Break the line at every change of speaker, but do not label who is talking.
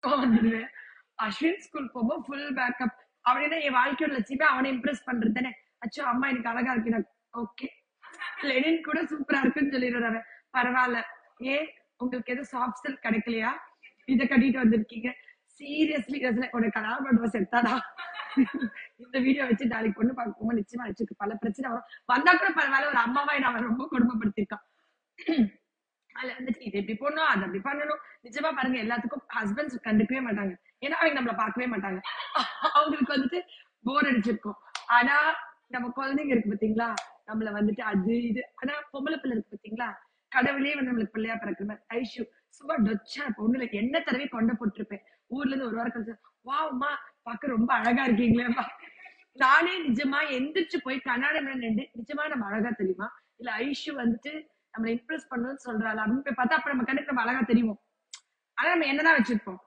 வந்துடுவேன். அஸ்வின் ஸ்கூல் போகும்போது full makeup. அவன் என் வாழ்க்கையோட லட்சியமே அவனை இம்ப்ரெஸ் பண்றது தானே. அச்சோ அம்மா எனக்கு அழகா இருக்கு, ஓகே. லெனின் கூட சூப்பரா இருக்குன்னு சொல்லிடுறாரு. பரவாயில்ல. ஏன் உங்களுக்கு எதுவும் சாஃப்ட் சில்க் கிடைக்கலையா? இதை கட்டிட்டு வந்திருக்கீங்க. சீரியஸ்லி உனக்கு கல்யாணம் பண்ணுவ செத்தாடா. இந்த வீடியோ வச்சு நாளைக்கு பொண்ணு பார்க்கும்போது நிச்சயமா வச்சுக்கு பல பிரச்சனை வரும். வந்தா கூட பரவாயில்ல, ஒரு அம்மாவா அவன் ரொம்ப கொடுமைப்படுத்திருக்கான். அதுல வந்துட்டு இது இப்படி போடணும், அது அப்படி பண்ணணும். நிஜமா பாருங்க, எல்லாத்துக்கும் ஹஸ்பண்ட்ஸ் கண்டுக்கவே மாட்டாங்க. ஏன்னா அவங்க நம்மள பார்க்கவே மாட்டாங்க. அவங்களுக்கு வந்துட்டு போர் அடிச்சிருக்கும். ஆனா நம்ம குழந்தைங்க இருக்கு பாத்தீங்களா, நம்மள வந்துட்டு அது இது. ஆனா பொம்பளை பிள்ளை இருக்கு பாத்தீங்களா, கடவுளே வந்து நம்மளுக்கு பிள்ளையா பிறக்கிற மாதிரி. ஐஷு சும்மா டொச்சா பொண்ணுல என்ன தடவை கொண்ட போட்டிருப்பேன். ஊர்ல இருந்து ஒரு வாரம் கழிச்சு, வாமா பார்க்க ரொம்ப அழகா இருக்கீங்களேப்பா. நானே நிஜமா எந்திரிச்சு போய் கண்ணாடி நின்று நிஜமா நம்ம அழகா தெரியுமா, இல்ல ஐஷு வந்துட்டு நம்மள இம்ப்ரெஸ் பண்ணணும்னு சொல்றாள் அப்படின்னு போய் பார்த்தா அப்ப நம்ம கண்ணுக்கு நம்ம அழகா தெரியும். ஆனா நம்ம என்னதான் வச்சிருப்போம்,